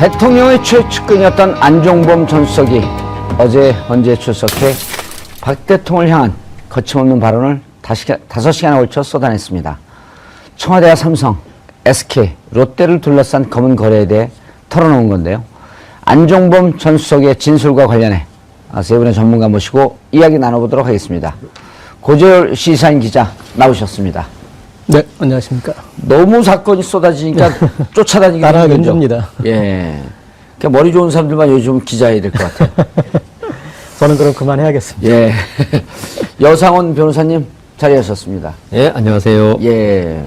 대통령의 최측근이었던 안종범 전 수석이 어제 헌재에 출석해 박 대통령을 향한 거침없는 발언을 5시간에 걸쳐 쏟아냈습니다. 청와대와 삼성, SK, 롯데를 둘러싼 검은 거래에 대해 털어놓은 건데요. 안종범 전 수석의 진술과 관련해 세 분의 전문가 모시고 이야기 나눠보도록 하겠습니다. 고재열 시사인 기자 나오셨습니다. 네, 안녕하십니까. 너무 사건이 쏟아지니까 쫓아다니기 따라 힘듭니다. 예. 그러니까 머리 좋은 사람들만 요즘 기자해야 될 것 같아요. 저는 그럼 그만해야겠습니다. 예. 여상원 변호사님 자리하셨습니다. 예, 안녕하세요. 예.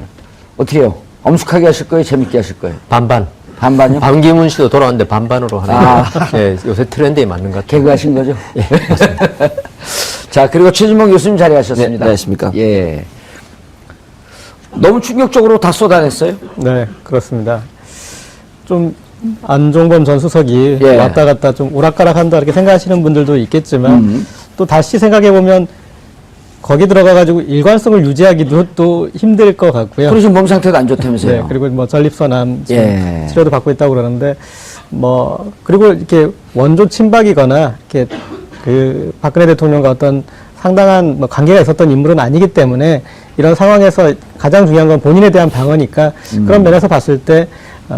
어떻게 해요? 엄숙하게 하실 거예요? 재밌게 하실 거예요? 반반. 반반요? 반기문 씨도 돌아왔는데 반반으로 하는 아. 거. 예, 요새 트렌드에 맞는 것 같아요. 개그 하신 거죠? 예. 자, 그리고 최진봉 교수님 자리하셨습니다. 네, 안녕하십니까. 예. 너무 충격적으로 다 쏟아냈어요? 네, 그렇습니다. 좀 안종범 전 수석이 예. 왔다 갔다 좀 오락가락한다 이렇게 생각하시는 분들도 있겠지만 또 다시 생각해보면 거기 들어가가지고 일관성을 유지하기도 또 힘들 것 같고요. 그리고 지금 몸 상태도 안 좋다면서요? 네, 그리고 뭐 전립선암 예. 치료도 받고 있다고 그러는데 그리고 이렇게 원조 친박이거나 이렇게 그 박근혜 대통령과 어떤 상당한 관계가 있었던 인물은 아니기 때문에 이런 상황에서 가장 중요한 건 본인에 대한 방어니까 그런 면에서 봤을 때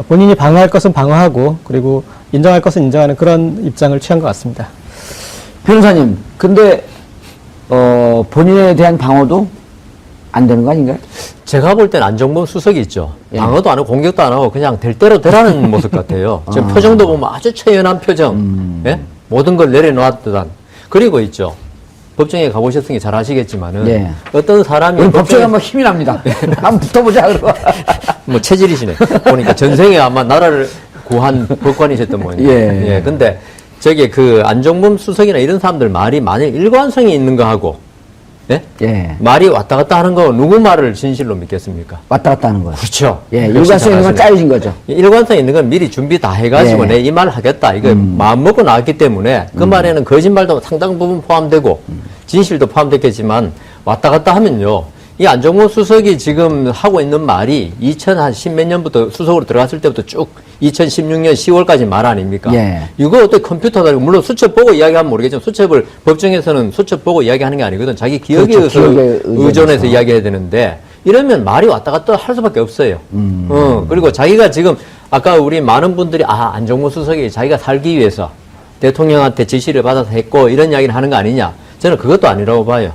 본인이 방어할 것은 방어하고 그리고 인정할 것은 인정하는 그런 입장을 취한 것 같습니다. 변호사님, 근데 본인에 대한 방어도 안 되는 거 아닌가요? 제가 볼 땐 안종범 수석이 있죠. 예. 방어도 안 하고 공격도 안 하고 그냥 될 대로 되라는 모습 같아요. 지금 표정도 보면 아주 처연한 표정. 예? 모든 걸 내려놓았던. 그리고 있죠. 법정에 가보셨으니 잘 아시겠지만은 예. 어떤 사람이 우리 법정에 한번 힘이 납니다. 한번 붙어보자, 그러고. 뭐 체질이시네. 보니까 전생에 아마 나라를 구한 법관이셨던 모양이에요. 예. 예. 근데 저기 그 안종범 수석이나 이런 사람들 말이 만약 일관성이 있는 거 하고, 예? 예. 말이 왔다 갔다 하는 거 누구 말을 진실로 믿겠습니까? 왔다 갔다 하는 거예요. 그렇죠. 예, 일관성 있는 건 짜여진 거죠. 일관성 있는 건 미리 준비 다 해가지고 예. 내 이 말 하겠다. 이거 마음 먹고 나왔기 때문에 그 말에는 거짓말도 상당 부분 포함되고 진실도 포함됐겠지만 왔다 갔다 하면요. 이 안종범 수석이 지금 하고 있는 말이 2010몇 년부터 수석으로 들어갔을 때부터 쭉 2016년 10월까지 말 아닙니까? 예. 이거 어떻게 컴퓨터다. 물론 수첩 보고 이야기하면 모르겠지만 수첩을 법정에서는 수첩 보고 이야기하는 게 아니거든. 자기 기억에 그렇죠. 의해서 기억에 의존해서 이야기해야 되는데 이러면 말이 왔다 갔다 할 수밖에 없어요. 그리고 자기가 지금 아까 우리 많은 분들이 안종범 수석이 자기가 살기 위해서 대통령한테 지시를 받아서 했고 이런 이야기를 하는 거 아니냐. 저는 그것도 아니라고 봐요.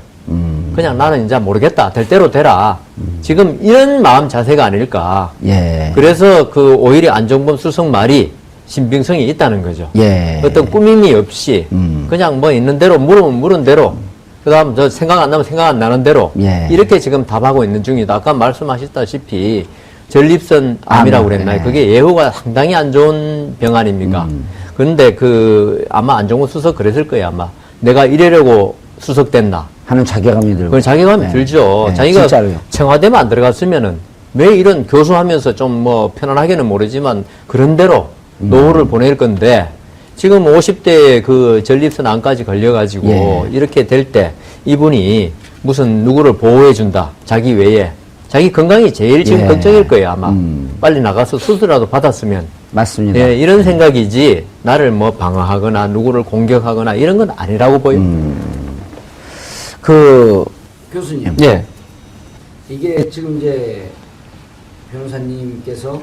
그냥 나는 이제 모르겠다. 될 대로 되라. 지금 이런 마음 자세가 아닐까. 예. 그래서 그 오히려 안종범 수석 말이 신빙성이 있다는 거죠. 예. 어떤 꾸밈이 없이 그냥 뭐 있는 대로 물으면 물은 대로 그다음 저 생각 안 나면 생각 안 나는 대로 예. 이렇게 지금 답하고 있는 중이다. 아까 말씀하셨다시피 전립선 암이라고 그랬나요? 예. 그게 예후가 상당히 안 좋은 병 아닙니까? 그런데 아마 안종범 수석 그랬을 거예요. 아마 내가 이래려고 수석됐나? 하는 자괴감이 들고. 그건 자괴감이 네. 들죠. 네, 자기가 진짜로요. 청와대만 안 들어갔으면은 왜 이런 교수하면서 좀 뭐 편안하게는 모르지만 그런 대로 노후를 보낼 건데 지금 50대에 그 전립선 암까지 걸려가지고 예. 이렇게 될 때 이분이 무슨 누구를 보호해준다. 자기 외에. 자기 건강이 제일 지금 예. 걱정일 거예요, 아마. 빨리 나가서 수술이라도 받았으면. 맞습니다. 예, 이런 생각이지 나를 뭐 방어하거나 누구를 공격하거나 이런 건 아니라고 보입니다. 교수님. 예. 이게 지금 이제 변호사님께서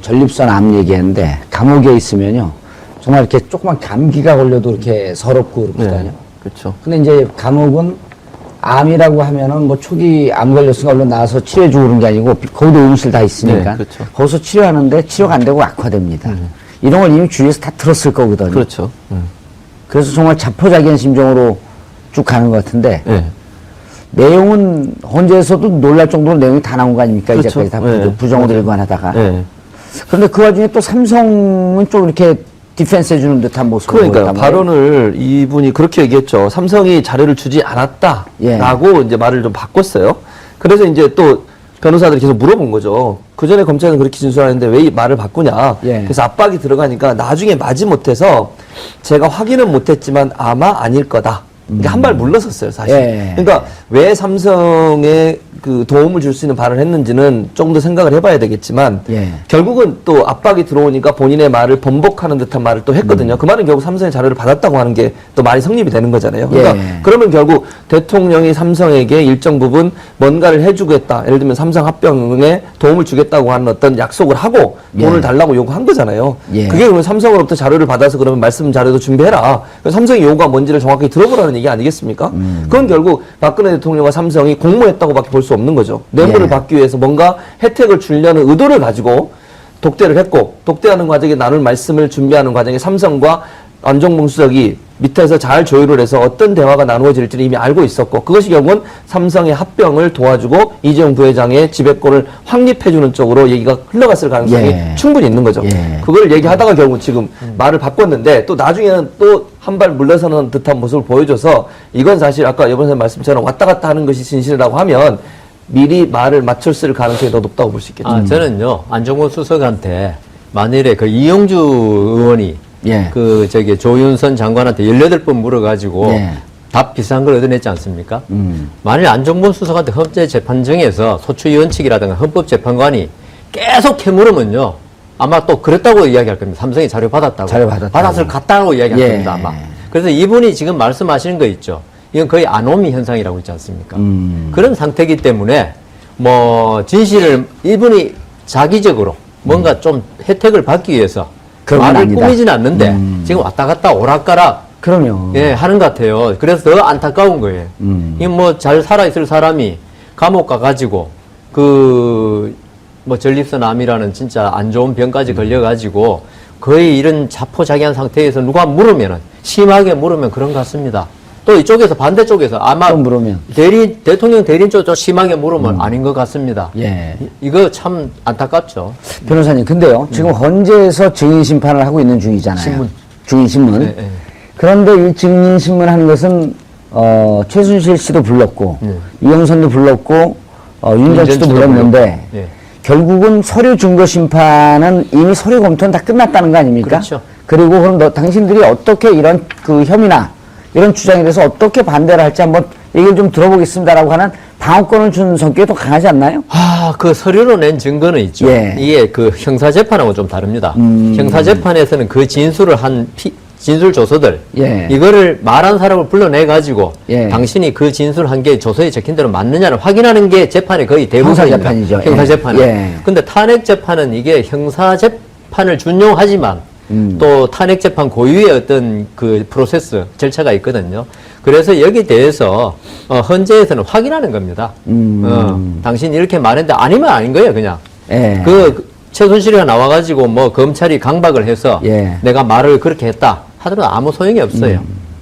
전립선 암 얘기했는데 감옥에 있으면요 정말 이렇게 조그만 감기가 걸려도 이렇게 서럽고 그렇거든요. 그렇죠. 근데 이제 감옥은 암이라고 하면은 뭐 초기 암 걸렸으니까 얼른 나와서 치료해주고 그런 게 아니고 거기도 의무실 다 있으니까 네, 그렇죠. 거기서 치료하는데 치료가 안 되고 악화됩니다. 이런 걸 이미 주위에서 다 들었을 거거든요. 그렇죠. 그래서 정말 자포자기한 심정으로 쭉 가는 것 같은데 네. 내용은 헌재에서도 놀랄 정도로 내용이 다 나온 거 아닙니까? 그렇죠. 이제까지 다 네. 부정으로 일관하다가. 네. 그런데 그 와중에 또 삼성은 좀 이렇게 디펜스 해주는 듯한 모습으로 그러니까 보였단 발언을 이분이 그렇게 얘기했죠. 삼성이 자료를 주지 않았다라고 예. 이제 말을 좀 바꿨어요. 그래서 이제 또 변호사들이 계속 물어본 거죠. 그 전에 검찰은 그렇게 진술하는데 왜 이 말을 바꾸냐. 예. 그래서 압박이 들어가니까 나중에 마지못해서 제가 확인은 못했지만 아마 아닐 거다. 그러니까 한 발 물러섰어요, 사실. 예. 그러니까 왜 삼성에 그 도움을 줄 수 있는 발언을 했는지는 조금 더 생각을 해봐야 되겠지만 예. 결국은 또 압박이 들어오니까 본인의 말을 번복하는 듯한 말을 또 했거든요. 그 말은 결국 삼성의 자료를 받았다고 하는 게 또 말이 성립이 되는 거잖아요. 그러니까 예. 그러면 결국 대통령이 삼성에게 일정 부분 뭔가를 해주겠다. 예를 들면 삼성 합병에 도움을 주겠다고 하는 어떤 약속을 하고 예. 돈을 달라고 요구한 거잖아요. 예. 그게 그러면 삼성으로부터 자료를 받아서 그러면 말씀 자료도 준비해라. 삼성의 요구가 뭔지를 정확히 들어보라는 얘기 아니겠습니까? 그건 결국 박근혜 대통령과 삼성이 공모했다고밖에 볼 수 없는 거죠. 뇌물을 예. 받기 위해서 뭔가 혜택을 주려는 의도를 가지고 독대를 했고, 독대하는 과정에 나눌 말씀을 준비하는 과정에 삼성과 안종범 수석이 밑에서 잘 조율을 해서 어떤 대화가 나누어질지를 이미 알고 있었고, 그것이 결국은 삼성의 합병을 도와주고 이재용 부회장의 지배권을 확립해주는 쪽으로 얘기가 흘러갔을 가능성이 예. 충분히 있는 거죠. 예. 그걸 얘기하다가 결국 지금 말을 바꿨는데, 또 나중에는 또 한 발 물러서는 듯한 모습을 보여줘서, 이건 사실 아까 여 변호사님 말씀처럼 왔다 갔다 하는 것이 진실이라고 하면 미리 말을 맞췄을 가능성이 더 높다고 볼 수 있겠죠. 저는요, 안종범 수석한테 만일에 그 이영주 의원이 예. 그 저기 조윤선 장관한테 18번 물어가지고 예. 답 비슷한 걸 얻어냈지 않습니까? 만일 안종범 수석한테 헌재재판정에서 소추위원 측이라든가 헌법재판관이 계속 캐물으면요, 아마 또 그랬다고 이야기할 겁니다. 삼성이 자료 받았다고. 자료 받았다고. 받았을 같다고 이야기할 예. 겁니다, 아마. 그래서 이분이 지금 말씀하시는 거 있죠. 이건 거의 아노미 현상이라고 있지 않습니까? 그런 상태이기 때문에 뭐 진실을 이분이 자기적으로 뭔가 좀 혜택을 받기 위해서 그런 건 말을 아니다. 꾸미지는 않는데 지금 왔다 갔다 오락가락 그럼요. 예, 하는 것 같아요. 그래서 더 안타까운 거예요. 이 뭐 잘 살아있을 사람이 감옥 가가지고 뭐 전립선암이라는 진짜 안 좋은 병까지 걸려가지고 거의 이런 자포자기한 상태에서 누가 물으면은 심하게 물으면 그런 것 같습니다. 또 이쪽에서 반대쪽에서 아마 또 물으면. 대통령 대리인 쪽도 심하게 물으면 아닌 것 같습니다. 예. 이거 참 안타깝죠. 변호사님, 근데요, 지금 헌재에서 증인 심판을 하고 있는 중이잖아요. 신문. 증인 신문. 네, 네. 그런데 이 증인 심문 하는 것은 최순실 씨도 불렀고 이영선도 불렀고 윤전 씨도 씨도 불렀는데 불렀고. 예. 결국은 서류 증거 심판은 이미 서류 검토는 다 끝났다는 거 아닙니까? 그렇죠. 그리고 그럼 당신들이 어떻게 이런 그 혐의나 이런 주장에 대해서 어떻게 반대를 할지 한번 얘기를 좀 들어보겠습니다라고 하는 방어권을 준 성격이 더 강하지 않나요? 그 서류로 낸 증거는 있죠. 예. 이게 그 형사재판하고 좀 다릅니다. 형사재판에서는 그 진술을 한 진술 조서들, 예. 이거를 말한 사람을 불러내가지고, 예. 당신이 그 진술한 게 조서에 적힌 대로 맞느냐를 확인하는 게 재판의 거의 대부분입니다. 형사재판이죠. 형사재판은. 예. 근데 탄핵재판은 이게 형사재판을 준용하지만, 또 탄핵재판 고유의 어떤 그 프로세스, 절차가 있거든요. 그래서 여기 대해서 헌재에서는 확인하는 겁니다. 당신이 이렇게 말했는데 아니면 아닌 거예요, 그냥. 예. 최순실이가 나와가지고 뭐 검찰이 강박을 해서 예. 내가 말을 그렇게 했다 하더라도 아무 소용이 없어요.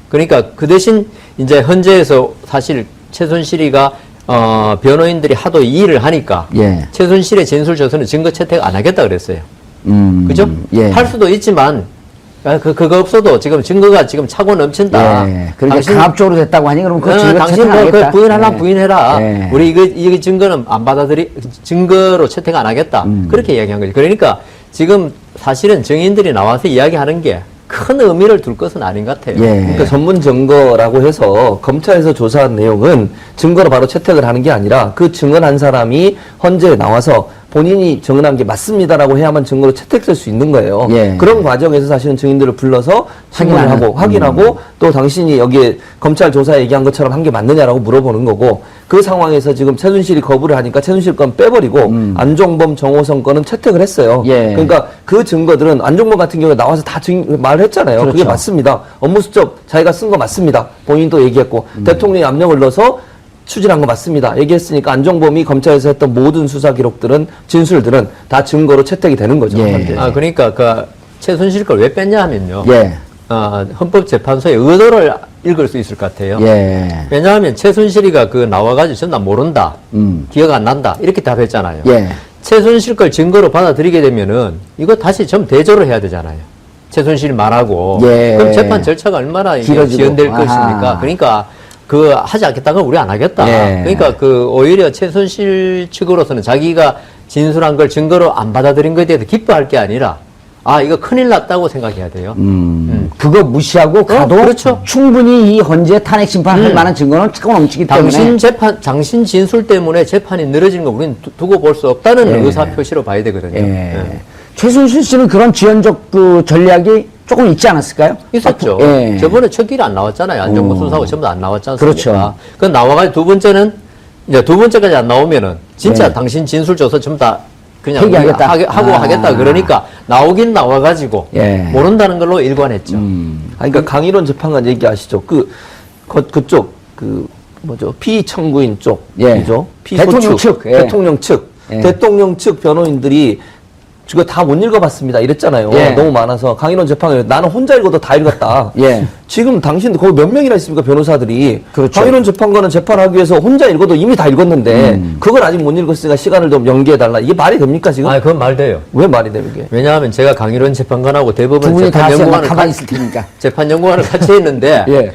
그러니까 그 대신 이제 헌재에서 사실 최순실이가 변호인들이 하도 이 일을 하니까 예. 최순실의 진술 조서는 증거 채택 안 하겠다 그랬어요. 그죠? 예. 할 수도 있지만 그거 없어도 지금 증거가 지금 차고 넘친다. 예. 그러니까 강압적으로 됐다고 하니 그럼 그 증거 당신 뭐 채택하겠다. 그 부인하나 예. 부인해라. 예. 우리 이거 증거는 안 증거로 채택 안 하겠다. 그렇게 이야기한 거죠. 그러니까 지금 사실은 증인들이 나와서 이야기하는 게 큰 의미를 둘 것은 아닌 것 같아요. 예. 그러니까 전문 증거라고 해서 검찰에서 조사한 내용은 증거로 바로 채택을 하는 게 아니라 그 증언한 사람이 헌재에 나와서 본인이 증언한 게 맞습니다라고 해야만 증거로 채택될 수 있는 거예요. 예. 그런 과정에서 사실은 증인들을 불러서 확인을 하고 확인하고 또 당신이 여기에 검찰 조사에 얘기한 것처럼 한 게 맞느냐라고 물어보는 거고, 그 상황에서 지금 최순실이 거부를 하니까 최순실 건 빼버리고 안종범 정호성 건은 채택을 했어요. 예. 그러니까 그 증거들은 안종범 같은 경우에 나와서 다 말을 했잖아요. 그게 그렇죠. 맞습니다. 업무수첩 자기가 쓴 거 맞습니다. 본인도 얘기했고 대통령이 압력을 넣어서 추진한 거 맞습니다. 얘기했으니까 안종범이 검찰에서 했던 모든 수사 기록들은 진술들은 다 증거로 채택이 되는 거죠. 예. 현재. 그러니까 그 최순실 걸 왜 뺐냐 하면요. 예. 헌법재판소의 의도를 읽을 수 있을 것 같아요. 예. 왜냐하면 최순실이가 나와가지고 전나 모른다, 기억 안 난다 이렇게 답했잖아요. 예. 최순실 걸 증거로 받아들이게 되면은 이거 다시 좀 대조를 해야 되잖아요. 최순실 말하고. 예. 그럼 재판 절차가 얼마나 이게 길어지고. 지연될 아하. 것입니까? 그러니까 하지 않겠다는 건 우리 안 하겠다. 예. 그러니까 오히려 최순실 측으로서는 자기가 진술한 걸 증거로 안 받아들인 것에 대해서 기뻐할 게 아니라 아, 이거 큰일 났다고 생각해야 돼요. 그거 무시하고 가도 그렇죠. 충분히 이 헌재 탄핵 심판할 만한 증거는 차고 넘치기 때문에 당신 진술 때문에 재판이 늘어지는 거 우리는 두고 볼 수 없다는 의사 표시로 봐야 되거든요. 예. 최순실 씨는 그런 지연적 그 전략이 조금 있지 않았을까요? 있었죠. 예. 저번에 첫 길이 안 나왔잖아요. 안정부 수사하고 전부 다 안 나왔지 않습니까? 그렇죠. 그 나와가지고 두 번째는 이제 두 번째까지 안 나오면은 진짜 당신 진술 줘서 전부 다 그냥 폐기하겠다. 하고 하겠다 그러니까 나오긴 나와가지고 예. 모른다는 걸로 일관했죠. 그러니까 강일원 재판관 얘기하시죠. 그쪽 뭐죠? 피청구인 예. 쪽이죠. 대통령 측. 예. 대통령 측. 예. 대통령 측 변호인들이 그거 다 못 읽어봤습니다. 이랬잖아요. 예. 너무 많아서 강인원 재판관 나는 혼자 읽어도 다 읽었다. 예. 지금 당신도 거기 몇 명이나 있습니까 변호사들이. 그렇죠. 강인원 재판관은 재판하기 위해서 혼자 읽어도 이미 다 읽었는데 그걸 아직 못 읽었으니까 시간을 좀 연기해달라. 이게 말이 됩니까 지금? 아, 그건 말 돼요. 왜 말이 돼요 이게? 왜냐하면 제가 강일원 재판관하고 두 대법원 분이 다 재판연구원을 가만히 있을 테니까. 재판연구원을 같이 했는데 예.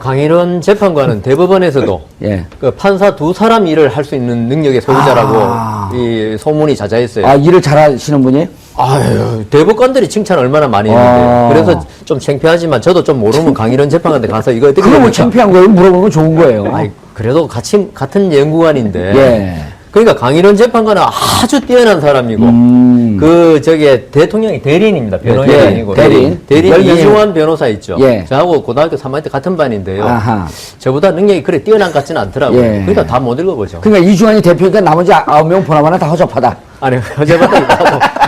강일원 재판관은 대법원에서도 예. 그 판사 두 사람 일을 할 수 있는 능력의 소유자라고 이 소문이 자자했어요. 아, 일을 잘하시는 분이에요? 아유, 대법관들이 칭찬 얼마나 많이 했는데. 그래서 좀 창피하지만 저도 좀 모르면 강일원 재판관한테 가서 이거 어떻게 그거 뭐 됩니까? 창피한 거예요? 물어보는 건 좋은 거예요. 아니, 그래도 같은 연구관인데. 예. 그러니까 강일원 재판관은 아주 뛰어난 사람이고, 대통령이 대리인입니다. 변호인이 예, 아니고. 대리인. 대리인 12년. 이중환 변호사 있죠. 예. 저하고 고등학교 3학년 때 같은 반인데요. 아하. 저보다 능력이 그래 뛰어난 것 같지는 않더라고요. 예. 그러니까 다 못 읽어보죠. 그러니까 이주환이 대표니까 나머지 9명 보나마나 다 허접하다. 아니, 어제부터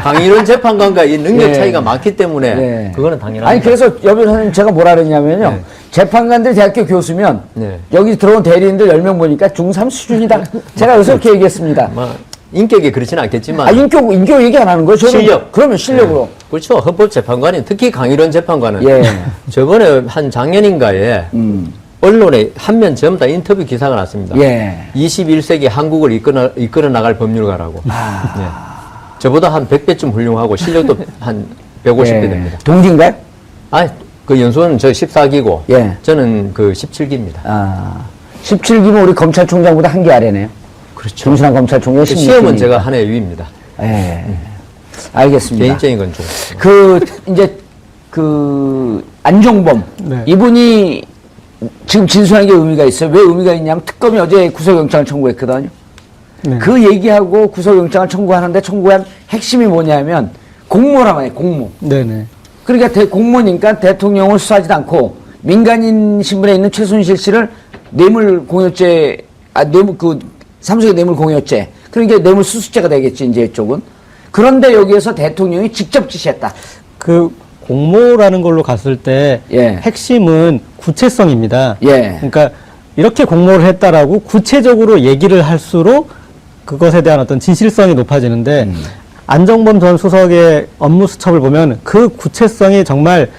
강일원 재판관과 이 능력 예. 차이가 많기 때문에 예. 그거는 당연합니다. 아니, 그래서 여 변호사님 제가 뭐라 그랬냐면요. 네. 재판관들 대학교 교수면 네. 여기 들어온 대리인들 10명 보니까 중3 수준이다. 제가 그래서 그렇게 얘기했습니다. 아마 인격이 그렇지는 않겠지만. 아, 인격 얘기 안 하는 거예요? 저는 실력. 그러면 실력으로. 그렇죠. 헌법재판관이 특히 강일원 재판관은 예. 저번에 한 작년인가에 언론에 한 면 전부 다 인터뷰 기사가 났습니다. 예. 21세기 한국을 이끌어 나갈 법률가라고. 예. 저보다 한 100배쯤 훌륭하고 실력도 한 150배 예. 됩니다. 동기인가요? 아, 그 연수는 저 14기고 예. 저는 그 17기입니다. 아, 17기면 우리 검찰총장보다 한 개 아래네요. 그렇죠. 정신한 검찰총장 그 시험은 제가 한 해 위입니다. 예. 알겠습니다. 개인적인 건 좀. 이제 안종범. 네. 이분이 지금 진술하는 게 의미가 있어요. 왜 의미가 있냐면 특검이 어제 구속영장을 청구했거든요. 네. 그 얘기하고 구속영장을 청구하는데 청구한 핵심이 뭐냐면 공모란 말이에요. 공모. 네네. 그러니까 공모니까 대통령을 수사하지도 않고 민간인 신분에 있는 최순실 씨를 삼성의 뇌물 공여죄. 그러니까 뇌물 수수죄가 되겠지, 이제 이쪽은. 그런데 여기에서 대통령이 직접 지시했다. 그 공모라는 걸로 갔을 때 예. 핵심은 구체성입니다. 예. 그러니까 이렇게 공모를 했다라고 구체적으로 얘기를 할수록 그것에 대한 어떤 진실성이 높아지는데 안정범 전 수석의 업무 수첩을 보면 그 구체성이 정말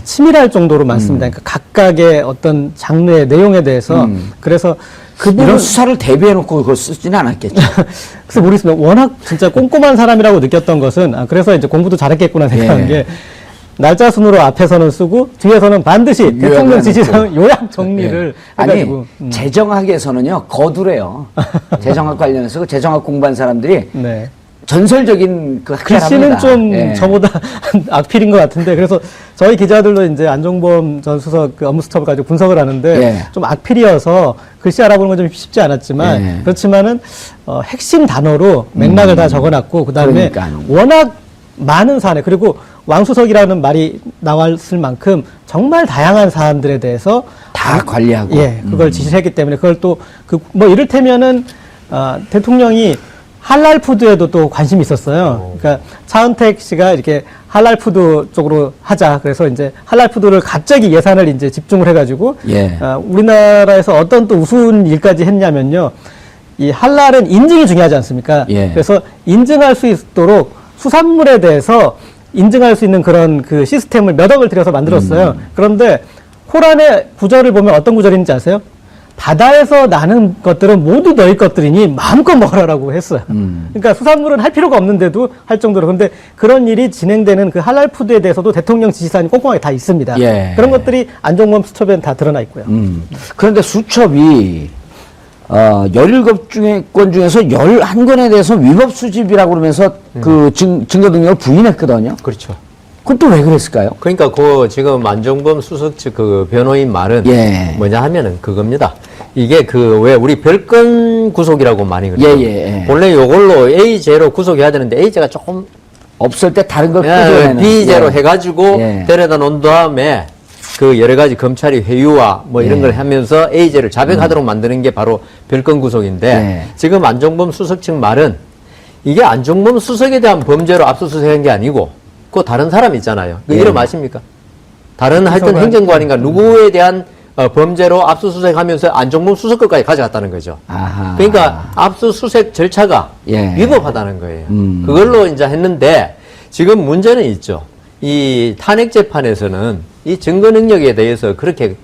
치밀할 정도로 많습니다. 그러니까 각각의 어떤 장르의 내용에 대해서 그래서 그 부분 이런 수사를 대비해놓고 그걸 쓰지는 않았겠죠. 그래서 모르겠습니다. 워낙 진짜 꼼꼼한 사람이라고 느꼈던 것은 그래서 이제 공부도 잘했겠구나 생각하는 예. 게 날짜 순으로 앞에서는 쓰고 뒤에서는 반드시 대통령 요약을 지시상 요약 정리를 아니, 해가지고 재정학에서는요, 거두래요. 재정학 관련해서 그 재정학 공부한 사람들이 네. 전설적인 그 글씨는 학자랍니다. 좀 예. 저보다 악필인 것 같은데 그래서 저희 기자들도 이제 안종범 전 수석 그 업무 수첩을 가지고 분석을 하는데 예. 좀 악필이어서 글씨 알아보는 건 좀 쉽지 않았지만 예. 그렇지만은 핵심 단어로 맥락을 다 적어놨고 그다음에 그러니까요. 워낙 많은 사안에 그리고 왕수석이라는 말이 나왔을 만큼 정말 다양한 사안들에 대해서 다 관리하고. 예, 그걸 지시를 했기 때문에 그걸 또 뭐 이를테면은 대통령이 할랄 푸드에도 또 관심이 있었어요. 그러니까 차은택 씨가 이렇게 할랄 푸드 쪽으로 하자. 그래서 이제 할랄 푸드를 갑자기 예산을 이제 집중을 해가지고 예. 우리나라에서 어떤 또 우스운 일까지 했냐면요. 이 할랄은 인증이 중요하지 않습니까? 예. 그래서 인증할 수 있도록 수산물에 대해서 인증할 수 있는 그런 그 시스템을 몇 억을 들여서 만들었어요. 그런데 호란의 구절을 보면 어떤 구절인지 아세요? 바다에서 나는 것들은 모두 너희 것들이니 마음껏 먹으라라고 했어요. 그러니까 수산물은 할 필요가 없는데도 할 정도로. 그런데 그런 일이 진행되는 그 할랄 푸드에 대해서도 대통령 지시사항이 꼼꼼하게 다 있습니다. 예. 그런 것들이 안종범 수첩에는 다 드러나 있고요. 그런데 수첩이 17건 중에서 11건에 대해서 위법 수집이라고 그러면서 그 증거 능력을 부인했거든요. 그렇죠. 그건 또 왜 그랬을까요? 그러니까 그 지금 안종범 수석 측 그 변호인 말은 예. 뭐냐 하면은 그겁니다. 이게 그 왜 우리 별건 구속이라고 많이 그래요. 예. 원래 요걸로 A죄로 구속해야 되는데 A죄가 조금 없을 때 다른 걸 끄집어내는. B죄로 예. 해가지고 예. 데려다 놓은 다음에 그 여러 가지 검찰이 회유와 뭐 이런 예. 걸 하면서 A죄를 자백하도록 만드는 게 바로 별건 구속인데 예. 지금 안종범 수석 측 말은 이게 안종범 수석에 대한 범죄로 압수수색한 게 아니고 그 다른 사람 있잖아요. 그 예. 이름 아십니까? 다른 하여튼 수석은- 행정관인가 누구에 대한 범죄로 압수수색하면서 안종범 수석 것까지 가져갔다는 거죠. 아하. 그러니까 압수수색 절차가 예. 위법하다는 거예요. 음. 그걸로 이제 했는데 지금 문제는 있죠. 이 탄핵 재판에서는 이 증거 능력에 대해서 그렇게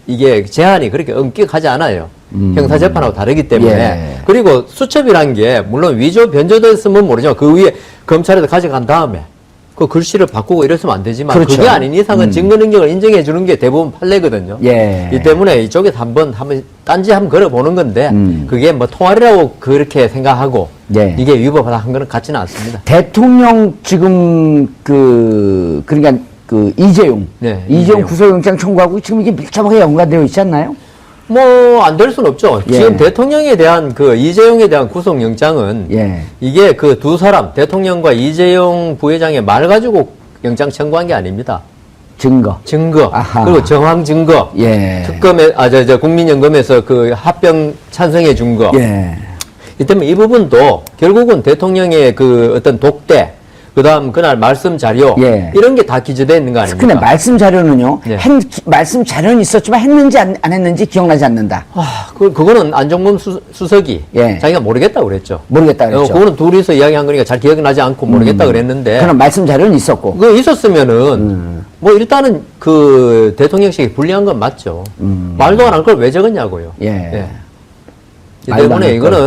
이게 제한이 그렇게 엄격하지 않아요. 형사 재판하고 다르기 때문에. 예. 그리고 수첩이란 게 물론 위조 변조됐으면 모르지만 그 위에 검찰에서 가져간 다음에 그 글씨를 바꾸고 이랬으면 안 되지만 그렇죠. 그게 아닌 이상은 증거 능력을 인정해 주는 게 대부분 판례거든요. 예. 이 때문에 이쪽에서 한번 딴지 한번 걸어보는 건데 그게 뭐 통할이라고 그렇게 생각하고 예. 이게 위법하다 한 거는 같지는 않습니다. 대통령 지금 그러니까 그 이재용 네, 이재용 이재용. 구속영장 청구하고 지금 이게 밀접하게 연관되어 있지 않나요? 뭐 안 될 수는 없죠. 예. 지금 대통령에 대한 그 이재용에 대한 구속영장은 예. 이게 그 두 사람 대통령과 이재용 부회장의 말 가지고 영장 청구한 게 아닙니다. 증거. 증거 아하. 그리고 정황 증거 예. 특검에 국민연금에서 그 합병 찬성해 준 거. 예. 이 때문에 이 부분도 결국은 대통령의 그 어떤 독대, 그다음 그날 말씀 자료 예. 이런 게 다 기재되어 있는 거 아닙니까? 근데 말씀 자료는요. 예. 말씀 자료는 있었지만 했는지 안 했는지 기억나지 않는다. 그거는 안종범 수석이 예. 자기가 모르겠다고 그랬죠. 모르겠다 그랬죠. 그거는 둘이서 이야기한 거니까 잘 기억나지 않고 모르겠다 그랬는데. 그럼 말씀 자료는 있었고. 그거 있었으면은 뭐 일단은 그 대통령실이 불리한 건 맞죠. 말도 안 할 걸 왜 적었냐고요. 예. 이 말도 안 때문에 할 이거는